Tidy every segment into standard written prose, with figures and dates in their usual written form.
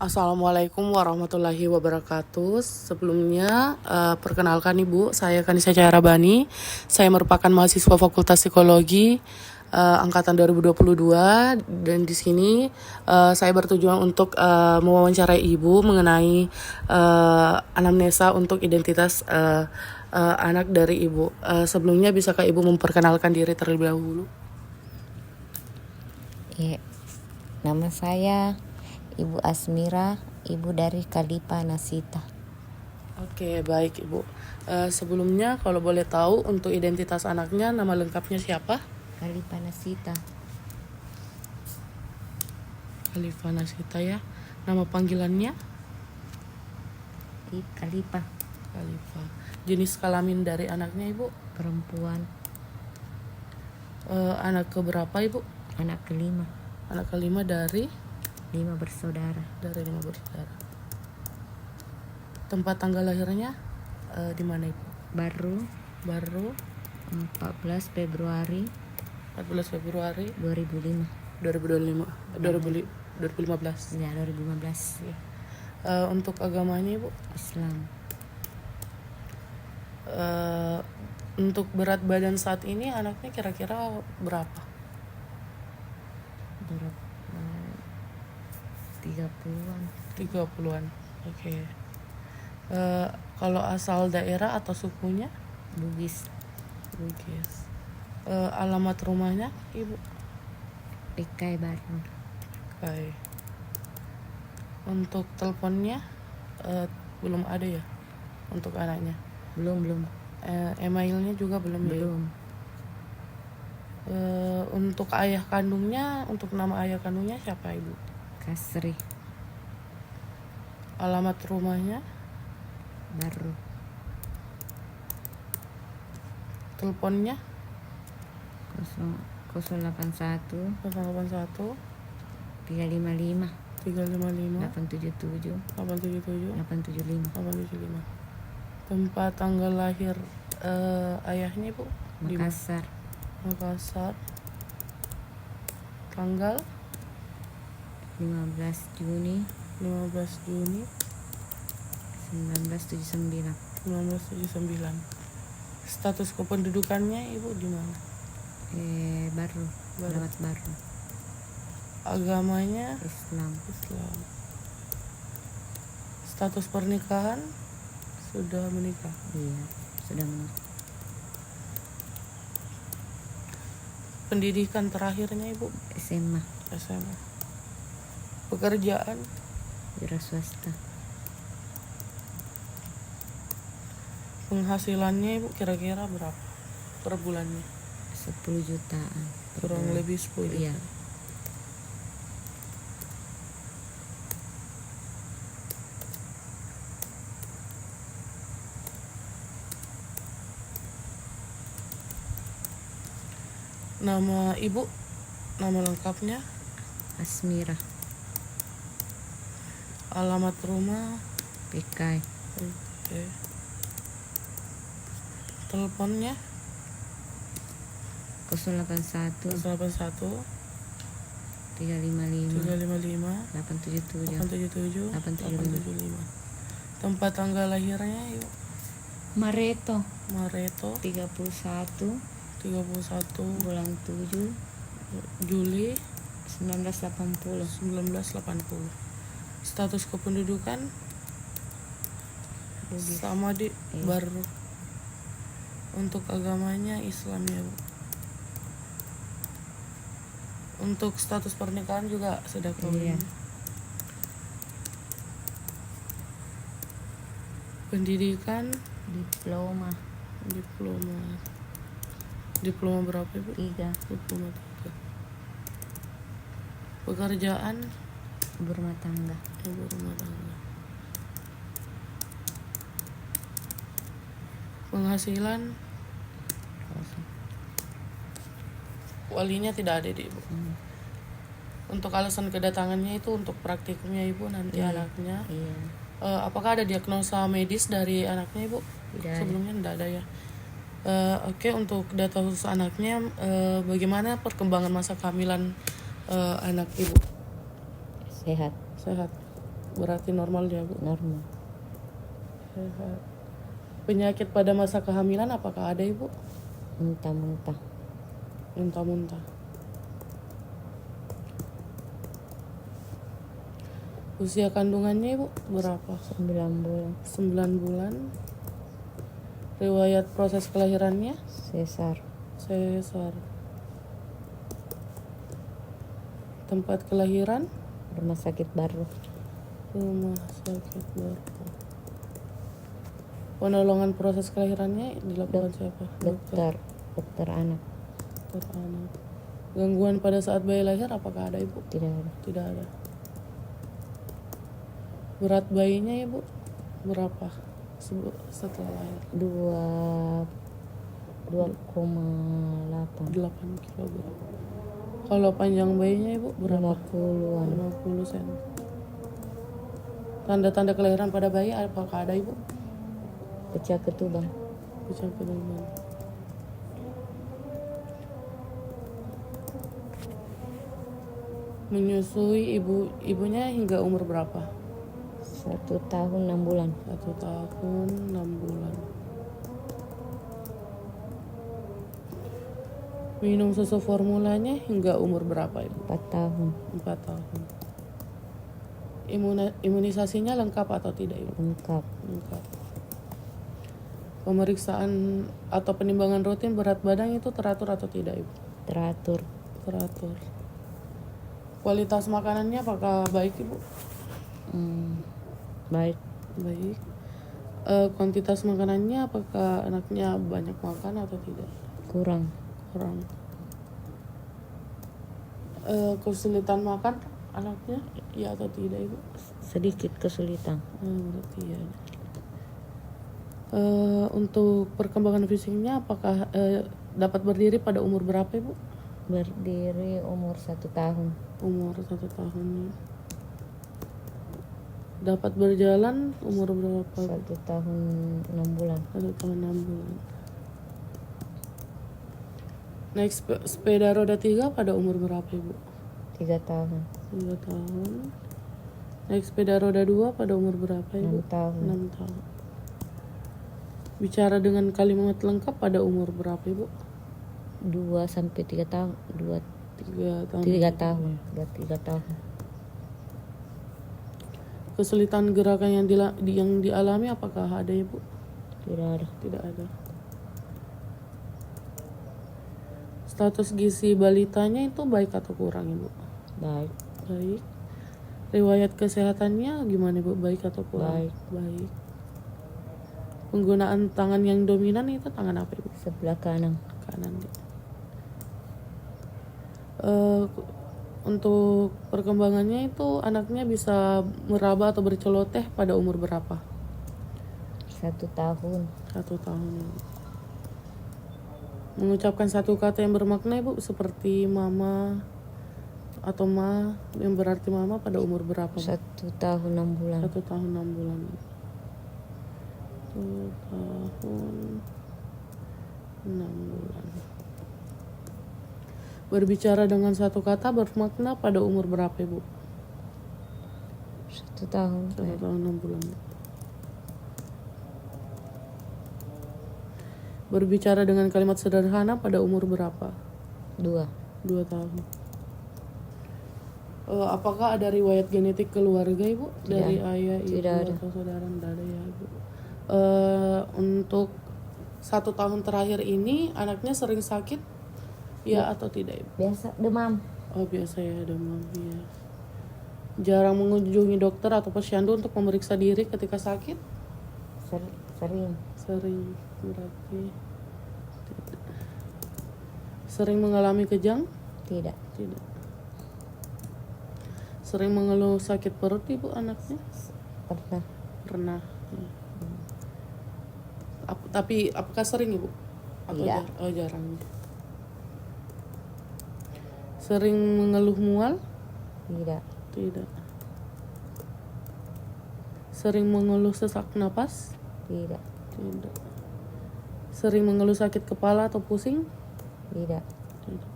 Assalamualaikum warahmatullahi wabarakatuh. Sebelumnya, perkenalkan Ibu, saya Kanisa Cahyarabani. Saya merupakan mahasiswa Fakultas Psikologi angkatan 2022 dan di sini saya bertujuan untuk mewawancarai Ibu mengenai anamnesa untuk identitas anak dari Ibu. Sebelumnya bisakah Ibu memperkenalkan diri terlebih dahulu? Ya, nama saya Ibu Asmira, ibu dari Kalipa Nasita. Oke, baik Ibu. Sebelumnya kalau boleh tahu untuk identitas anaknya, nama lengkapnya siapa? Kalipa Nasita. Khalifah Nasita ya. Nama panggilannya? Kalipa. Khalifah. Jenis kelamin dari anaknya Ibu? Perempuan. Anak keberapa Ibu? Anak kelima. Anak kelima dari? 5 bersaudara. Dari 5 bersaudara. Tempat tanggal lahirnya di mana Ibu? Baru 14 Februari 2005. 2015. Ya, 2015. Untuk agamanya Ibu? Islam. Untuk berat badan saat ini anaknya kira-kira berapa? Berat 30-an. 30-an. Oke. Kalau asal daerah atau sukunya? Bugis. Alamat rumahnya Ibu? Pikai Baru. Baik. Untuk teleponnya belum ada ya untuk anaknya? Belum. Emailnya juga belum. Untuk ayah kandungnya, untuk nama ayah kandungnya siapa Ibu? Kasri. Alamat rumahnya? Baru. Teleponnya? 081 081 355 355 877 877 875. Tempat tanggal lahir ayahnya Ibu? Makassar. Tanggal 15 Juni 1979. 1979. Status kependudukannya Ibu di mana? Baru. Lewat Baru. Agamanya? Islam. Status pernikahan? Sudah menikah? Iya, sudah menikah. Pendidikan terakhirnya Ibu? SMA. Pekerjaan? Wira swasta. Penghasilannya Ibu kira-kira berapa per bulannya? 10 jutaan. Kurang lebih 10 juta. Iya. Nama Ibu, nama lengkapnya? Asmira. Alamat rumah? Pikai. Oke. Teleponnya? 081 081 355 355 877 877 Tempat tanggal lahirnya Ibu? Mareto. 31 bulan 7 Juli 1980. 1980. Status kependudukan Bugis. sama di Baru. Untuk agamanya Islam ya Bu. Untuk status pernikahan juga sudah kawin. Iya. Pendidikan? Diploma berapa Ibu? 3. Diploma 3. Pekerjaan? Ibu rumah tangga. Penghasilan? Walinya tidak ada di Ibu. Untuk alasan kedatangannya itu untuk praktikumnya Ibu nanti anaknya. Iya. Apakah ada diagnosa medis dari anaknya Ibu? Tidak ada. Sebelumnya tidak ada ya. Oke, untuk data khusus anaknya, bagaimana perkembangan masa kehamilan anak Ibu? Sehat. Berarti normal dia, Bu. Normal. Sehat. Penyakit pada masa kehamilan apakah ada, Ibu? Muntah-muntah. Muntah-muntah. Usia kandungannya, Ibu, berapa? 9 bulan. 9 bulan. Riwayat proses kelahirannya? Sesar. Sesar. Tempat kelahiran? Rumah sakit baru. Rumah sakit baru. Penolongan proses kelahirannya dilakukan siapa? Dokter anak. Dokter anak. Gangguan pada saat bayi lahir apakah ada, Ibu? Tidak ada. Tidak ada. Berat bayinya, Ibu, berapa setelah lahir? 2,8. 8 kg. Kalau panjang bayinya, Ibu, berapa? 50-an. 50 cm. Tanda-tanda kelahiran pada bayi apakah ada, Ibu? Pecah ketubang. Pecah ketubang. Menyusui ibunya hingga umur berapa? 1 tahun 6 bulan. 1 tahun 6 bulan. Minum susu formulanya hingga umur berapa, Ibu? 4 tahun. 4 tahun. Imunisasinya lengkap atau tidak, Ibu? Lengkap. Lengkap. Pemeriksaan atau penimbangan rutin berat badan itu teratur atau tidak, Ibu? Teratur. Teratur. Kualitas makanannya apakah baik, Ibu? Baik. Baik. Kuantitas makanannya apakah anaknya banyak makan atau tidak? Kurang. Kurang. Kesulitan makan anaknya, ya atau tidak, Ibu? Sedikit kesulitan. Berarti ya. Untuk perkembangan fisiknya apakah dapat berdiri pada umur berapa, Ibu? Berdiri umur 1 tahun. Umur 1 tahun. Dapat berjalan umur berapa? 1 tahun 6 bulan. 1 tahun 6 bulan. Naik sepeda roda 3 pada umur berapa, Ibu? 3 tahun. 3 tahun. Naik sepeda roda 2 pada umur berapa, Ibu? 6 tahun. 6 tahun. Bicara dengan kalimat lengkap pada umur berapa, Ibu? 2 sampai 3 tahun. 3 tahun. 3 tahun. 3 tahun. Kesulitan gerakan yang dialami apakah ada, Ibu? Tidak ada. Tidak ada. Status gizi balitanya itu baik atau kurang, Ibu? Baik. Baik. Riwayat kesehatannya gimana, Ibu? Baik atau kurang? Baik. Baik. Penggunaan tangan yang dominan itu tangan apa, Ibu? Sebelah kanan. Kanan. Untuk perkembangannya itu anaknya bisa meraba atau berceloteh pada umur berapa? 1 tahun. 1 tahun. Mengucapkan satu kata yang bermakna, Ibu, seperti mama atau ma yang berarti mama pada umur berapa, Bu? 1 tahun 6 bulan. 1 tahun 6 bulan. 1 tahun 6 bulan. Berbicara dengan satu kata bermakna pada umur berapa, Ibu? 1 tahun. 1 tahun 6 bulan. Berbicara dengan kalimat sederhana pada umur berapa? 2. 2 tahun. Apakah ada riwayat genetik keluarga, Ibu? Dari ayah, ibu, Tidak ada. atau saudara? Tidak ada, ya, Ibu. Untuk 1 tahun terakhir ini anaknya sering sakit, ya atau tidak, Ibu? Biasa demam. Oh, biasa ya, demam. Ya. Jarang mengunjungi dokter atau posyandu untuk memeriksa diri ketika sakit? Sering. Sering, berarti tidak. Sering mengalami kejang? Tidak. Tidak. Sering mengeluh sakit perut, Ibu, anaknya? Pernah. Pernah. Ya. Tapi apakah sering, Ibu? Atau Tidak. Jarang. Sering mengeluh mual? Tidak. Tidak. Sering mengeluh sesak napas? Tidak. Tidak. Sering mengeluh sakit kepala atau pusing? Tidak. Tidak.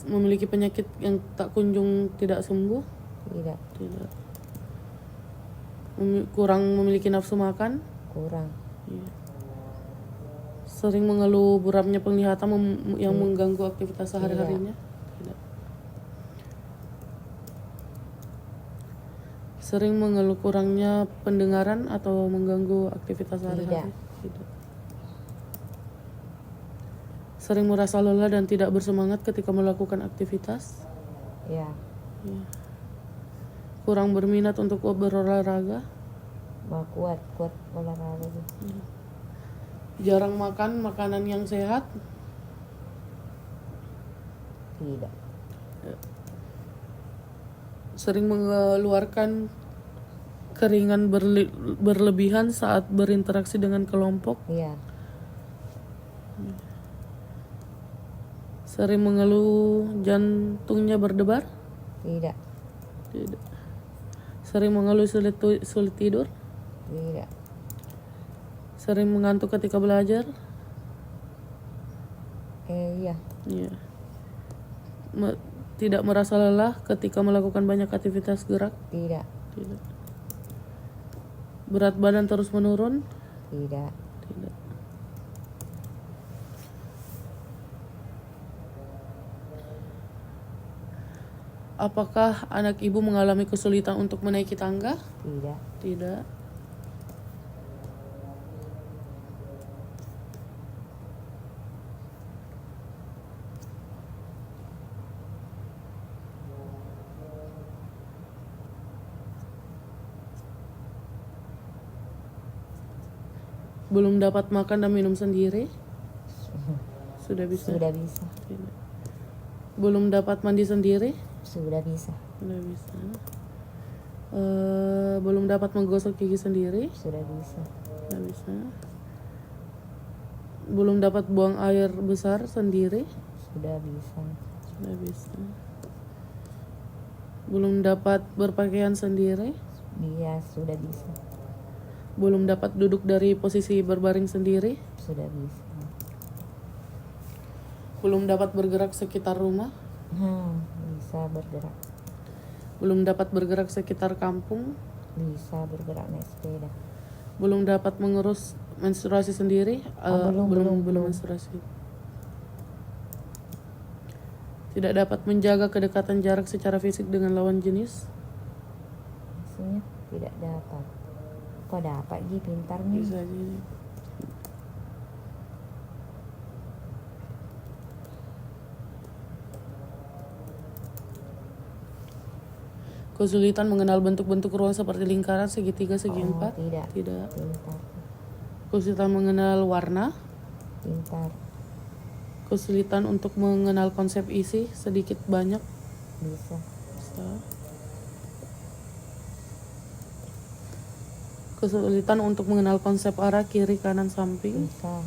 Memiliki penyakit yang tak kunjung tidak sembuh? Tidak. Tidak. Kurang memiliki nafsu makan? Kurang. Iya. Sering mengeluh buramnya penglihatan yang mengganggu aktivitas sehari-harinya? Tidak. Sering mengeluh kurangnya pendengaran atau mengganggu aktivitas sehari-hari? Tidak. Sering merasa lelah dan tidak bersemangat ketika melakukan aktivitas? Ya. Iya. Kurang berminat untuk berolahraga? Kuat olahraga. Jarang makan makanan yang sehat? Tidak. Sering mengeluarkan keringan berlebihan saat berinteraksi dengan kelompok? Iya. Sering mengeluh jantungnya berdebar? Tidak. Tidak. Sering mengeluh sulit tidur? Tidak. Sering mengantuk ketika belajar? Iya. Iya. Tidak merasa lelah ketika melakukan banyak aktivitas gerak? Tidak. Tidak. Berat badan terus menurun? Tidak. Tidak. Apakah anak ibu mengalami kesulitan untuk menaiki tangga? Tidak. Tidak. Belum dapat makan dan minum sendiri? Sudah bisa? Sudah bisa. Tidak. Belum dapat mandi sendiri? Sudah bisa. Sudah bisa. Belum dapat menggosok gigi sendiri? Sudah bisa. Sudah bisa. Belum dapat buang air besar sendiri? Sudah bisa. Sudah bisa. Belum dapat berpakaian sendiri? Iya, sudah bisa. Belum dapat duduk dari posisi berbaring sendiri? Sudah bisa. Belum dapat bergerak sekitar rumah? Bisa bergerak. Belum dapat bergerak sekitar kampung? Bisa bergerak naik sepeda. Belum dapat mengurus menstruasi sendiri? Belum. Menstruasi. Tidak dapat menjaga kedekatan jarak secara fisik dengan lawan jenis? Maksudnya tidak dapat. Kok dapat Gi, pintar nih. Bisa jadi. Kesulitan mengenal bentuk-bentuk ruang seperti lingkaran, segitiga, segi empat? Tidak. Tidak. Pintar. Kesulitan mengenal warna? Pintar. Kesulitan untuk mengenal konsep isi, sedikit banyak? Bisa. Bisa. Kesulitan untuk mengenal konsep arah, kiri, kanan, samping? Bisa.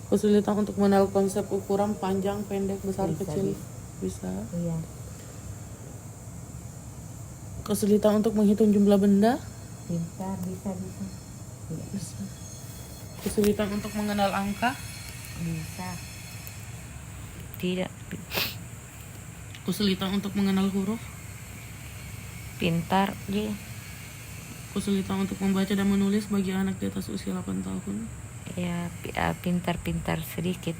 Kesulitan untuk mengenal konsep ukuran, panjang, pendek, besar, Bisa, kecil? Bisa. Iya. Kesulitan untuk menghitung jumlah benda? Pintar. Bisa. Tidak. Bisa. Kesulitan untuk mengenal angka? Bisa. Tidak. Kesulitan untuk mengenal huruf? Pintar Gi. Kesulitan untuk membaca dan menulis bagi anak di atas usia 8 tahun? Ya, pintar sedikit.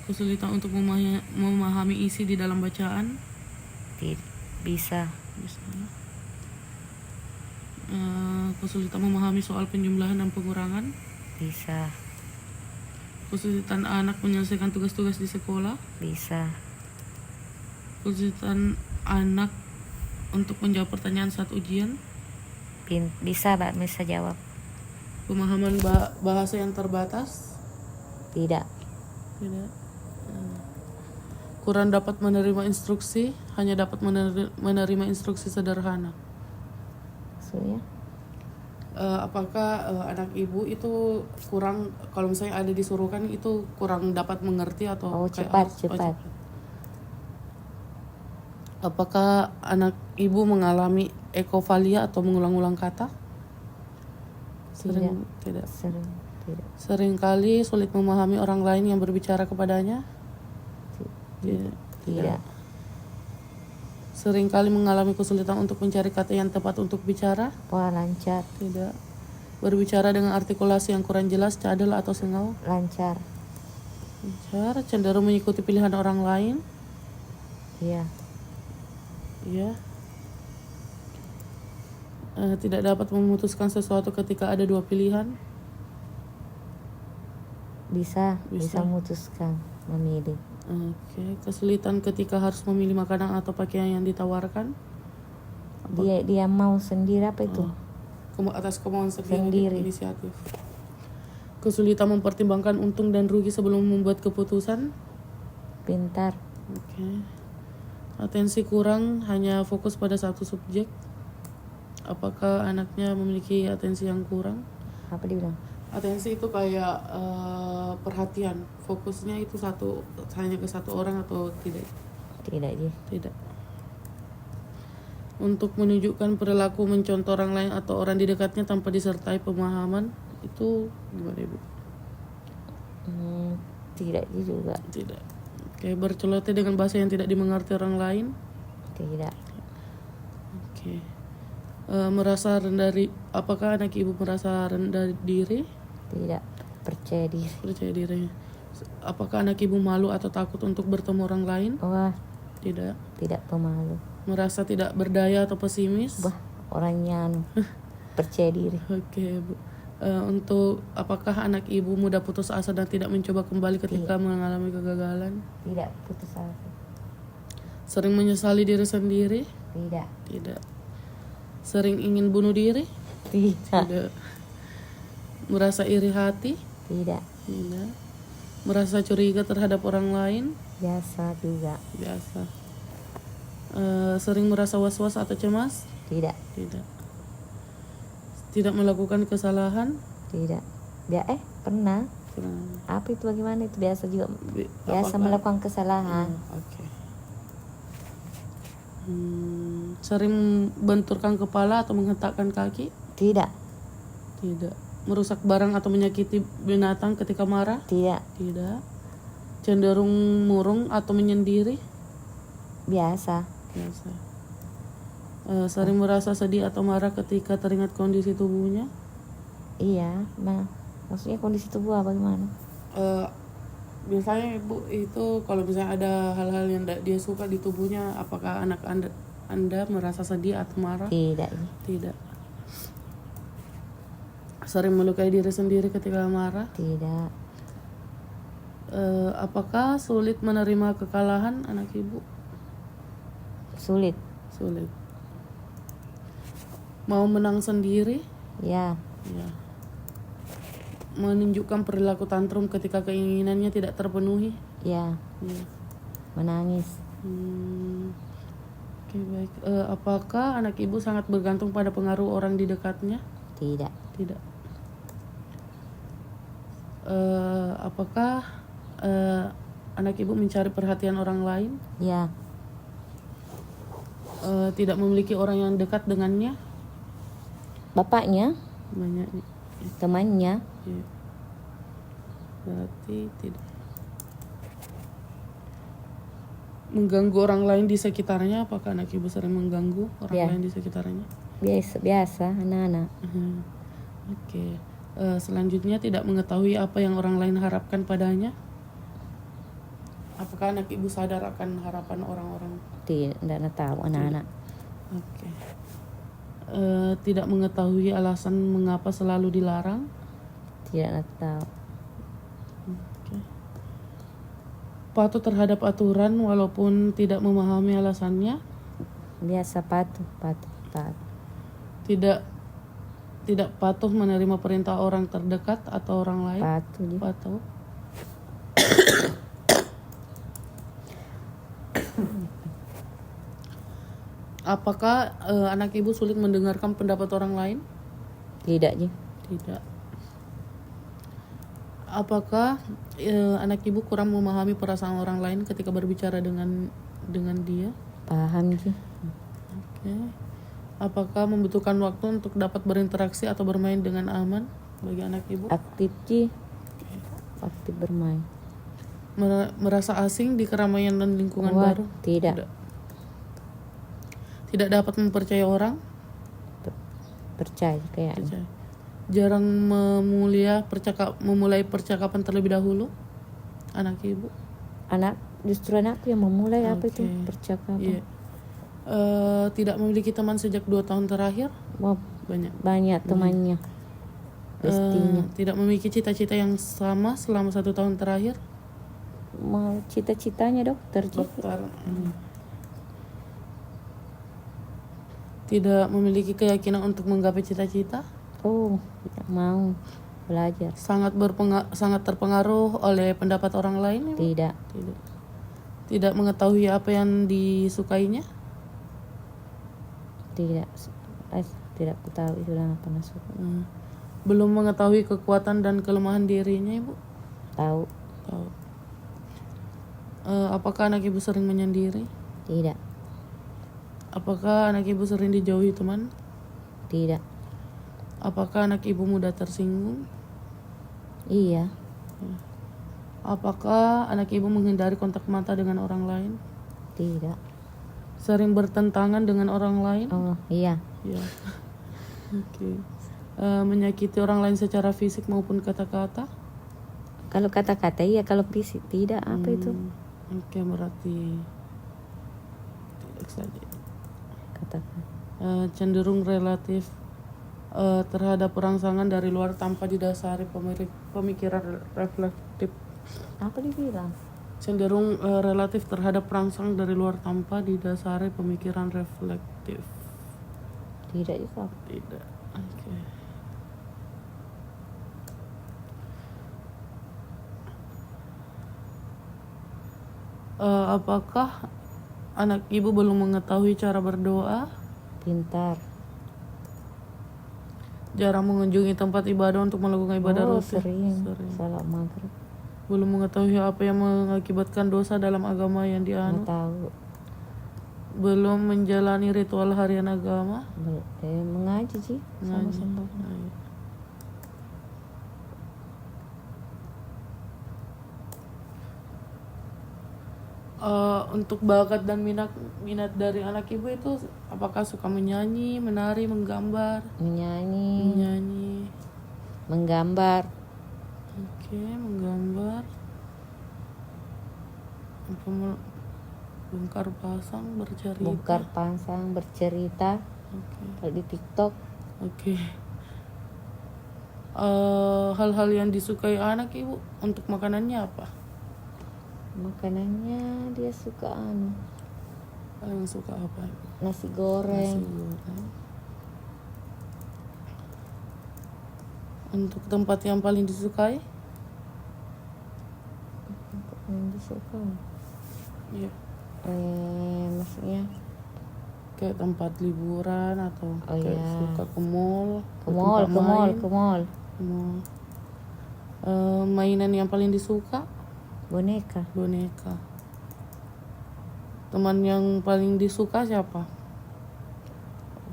Kesulitan untuk memahami isi di dalam bacaan? Bisa. Bisa. Kesulitan memahami soal penjumlahan dan pengurangan? Bisa. Kesulitan anak menyelesaikan tugas-tugas di sekolah? Bisa. Kesulitan anak untuk menjawab pertanyaan saat ujian? Bisa Mbak, bisa jawab. Pemahaman bahasa yang terbatas? Tidak. Tidak. Kurang dapat menerima instruksi, hanya dapat menerima instruksi sederhana. Maksudnya? Apakah anak ibu itu kurang, kalau misalnya ada disuruh kan itu kurang dapat mengerti atau cepat. Apakah anak ibu mengalami ekofalia atau mengulang-ulang kata? Tidak. Tidak. Seringkali sulit memahami orang lain yang berbicara kepadanya? Tidak. Seringkali mengalami kesulitan untuk mencari kata yang tepat untuk bicara. Wah, lancar. Tidak. Berbicara dengan artikulasi yang kurang jelas, cadel atau sengau. Lancar. Lancar. Cenderung mengikuti pilihan orang lain. Iya. Iya. Tidak dapat memutuskan sesuatu ketika ada dua pilihan. Bisa memutuskan, memilih. Oke. Kesulitan ketika harus memilih makanan atau pakaian yang ditawarkan. Dia mau sendiri apa itu? Atas kemauan Sendiri. inisiatif. Kesulitan mempertimbangkan untung dan rugi sebelum membuat keputusan. Pintar. Oke. Atensi kurang, hanya fokus pada satu subjek. Apakah anaknya memiliki atensi yang kurang? Apa dibilang? Atensi itu kayak perhatian, fokusnya itu hanya ke satu orang atau tidak? Tidak, Ji. Tidak. Untuk menunjukkan perilaku mencontoh orang lain atau orang di dekatnya tanpa disertai pemahaman, itu gimana Ibu? Tidak, Ji juga. Tidak. Oke, berceloteh dengan bahasa yang tidak dimengerti orang lain? Tidak. Oke. Merasa rendah apakah anak Ibu merasa rendah diri? Tidak. Percaya diri. Percaya diri. Apakah anak Ibu malu atau takut untuk bertemu orang lain? Wah, Tidak. tidak pemalu. Merasa tidak berdaya atau pesimis? Wah, orangnya percaya diri. Oke, Bu. Untuk apakah anak Ibu mudah putus asa dan tidak mencoba kembali ketika mengalami kegagalan? Tidak putus asa. Sering menyesali diri sendiri? Tidak. Tidak. Sering ingin bunuh diri? Tidak. Tidak. Merasa iri hati? Tidak. Tidak. Merasa curiga terhadap orang lain? Biasa juga. Biasa. Sering merasa was-was atau cemas? Tidak. Tidak. Tidak melakukan kesalahan? Tidak. Pernah. Apa itu, bagaimana itu? Biasa juga. Biasa melakukan kesalahan. Oke. Sering benturkan kepala atau menghentakkan kaki? Tidak. Tidak. Merusak barang atau menyakiti binatang ketika marah? Tidak. Tidak. Cenderung murung atau menyendiri? Biasa. Biasa. Sering merasa sedih atau marah ketika teringat kondisi tubuhnya? Iya. Maksudnya kondisi tubuh apa, gimana? Biasanya Ibu itu kalau misalnya ada hal-hal yang dia suka di tubuhnya, apakah anak anda merasa sedih atau marah? Tidak. Tidak. Sering melukai diri sendiri ketika marah? Tidak. Apakah sulit menerima kekalahan anak Ibu? Sulit. Sulit. Mau menang sendiri? Ya. Ya. Menunjukkan perilaku tantrum ketika keinginannya tidak terpenuhi? Ya. Ya. Menangis. Oke, baik. Apakah anak Ibu sangat bergantung pada pengaruh orang di dekatnya? Tidak. Tidak. Apakah anak Ibu mencari perhatian orang lain? Ya. Tidak memiliki orang yang dekat dengannya? Bapaknya, Banyak. temannya. Ya. Berarti tidak. Mengganggu orang lain di sekitarnya? Apakah anak Ibu sering mengganggu orang Ya. lain di sekitarnya? Biasa anak-anak. Oke. Selanjutnya tidak mengetahui apa yang orang lain harapkan padanya? Apakah anak Ibu sadar akan harapan orang-orang? Tidak tahu anak-anak. Oke. Tidak mengetahui alasan mengapa selalu dilarang? Tidak tahu. Oke. Patuh terhadap aturan walaupun tidak memahami alasannya? Biasa patuh. Tidak patuh menerima perintah orang terdekat atau orang lain? Patuh. Patuh. Apakah anak Ibu sulit mendengarkan pendapat orang lain? Tidak. Tidak. Apakah anak Ibu kurang memahami perasaan orang lain ketika berbicara dengan dia? Paham. Oke. Apakah membutuhkan waktu untuk dapat berinteraksi atau bermain dengan aman bagi anak Ibu? Aktif. Aktif bermain. Merasa asing di keramaian dan lingkungan Wah, baru? tidak. Tidak dapat mempercayai orang? Percaya kayaknya. Percaya. Jarang memulai percakapan terlebih dahulu? Anak ibu? Justru anakku yang memulai apa itu Oke. percakapan. Iya. Tidak memiliki teman sejak 2 tahun terakhir? Wah, Banyak. temannya. Pastinya. Tidak memiliki cita-cita yang sama selama 1 tahun terakhir? Mau cita-citanya dokter. Dokter. Tidak memiliki keyakinan untuk menggapai cita-cita? Oh, tidak mau belajar. Sangat terpengaruh oleh pendapat orang lain? Tidak. Tidak mengetahui apa yang disukainya? Tidak. Tidak ku tahu itu dan pernah suka. Belum mengetahui kekuatan dan kelemahan dirinya, Ibu? Tahu. Apakah anak ibu sering menyendiri? Tidak. Apakah anak ibu sering dijauhi teman? Tidak. Apakah anak ibu mudah tersinggung? Iya. Apakah anak ibu menghindari kontak mata dengan orang lain? Tidak. Sering bertentangan dengan orang lain? Oh, iya. Ya. Oke. Menyakiti orang lain secara fisik maupun kata-kata? Kalau kata-kata iya, kalau fisik tidak. Apa itu? Oke, berarti tidak saja. Kata-kata. Cenderung relatif terhadap perangsangan dari luar tanpa didasari pemikiran reflektif. Apa dibilang? Cenderung relatif terhadap perangsang dari luar tanpa didasari pemikiran reflektif. Tidak juga. Tidak. Oke. Apakah anak ibu belum mengetahui cara berdoa? Pintar. Jarang mengunjungi tempat ibadah untuk melakukan ibadah rutin? Sering. Salat maghrib. Belum mengetahui apa yang mengakibatkan dosa dalam agama yang Nggak dianut? tahu. Belum menjalani ritual harian agama? Mengaji sih. Sama-sama. Untuk bakat dan minat dari anak ibu itu apakah suka menyanyi, menari, menggambar? Menyanyi. Menggambar. Oke, menggambar. Bongkar pasang, bercerita. Bongkar pasang, bercerita. Oke. Kalau di TikTok. Oke. Hal-hal yang disukai anak ibu untuk makanannya apa? Makanannya dia suka Paling suka apa? nasi goreng. Nasi goreng. Untuk tempat yang paling disukai? Yang disuka. Iya. Maksudnya Kayak tempat liburan atau suka ke mall? ke mall. Mainan yang paling disuka? Boneka. Teman yang paling disuka siapa?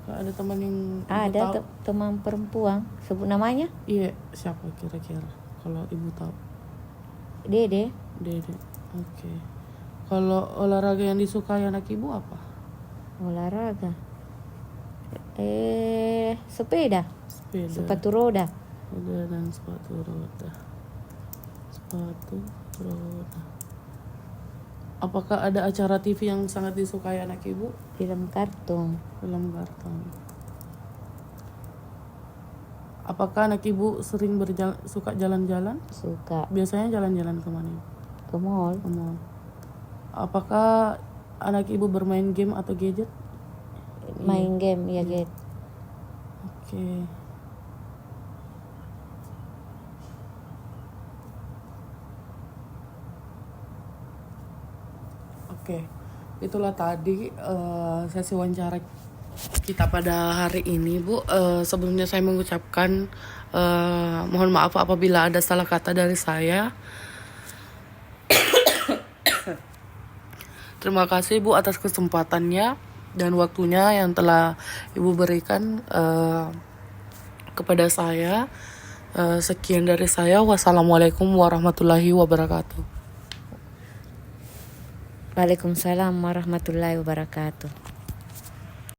Ada teman yang Ada teman perempuan, sebut namanya? Iya, siapa kira-kira kalau ibu tahu? Dede. Oke. Kalau olahraga yang disukai anak ibu apa? Olahraga. Sepeda. Sepatu roda. Dan sepatu roda. Apakah ada acara TV yang sangat disukai anak ibu? Film kartun. Apakah anak ibu sering suka jalan-jalan? Suka. Biasanya jalan-jalan kemana? Ke mall. Apakah anak ibu bermain game atau gadget? Main game, ya get. Oke. Oke, itulah tadi sesi wawancara kita pada hari ini, Bu. Sebelumnya saya mengucapkan mohon maaf apabila ada salah kata dari saya. Terima kasih, Bu, atas kesempatannya dan waktunya yang telah Ibu berikan kepada saya. Sekian dari saya. Wassalamualaikum warahmatullahi wabarakatuh. Waalaikumsalam warahmatullahi wabarakatuh.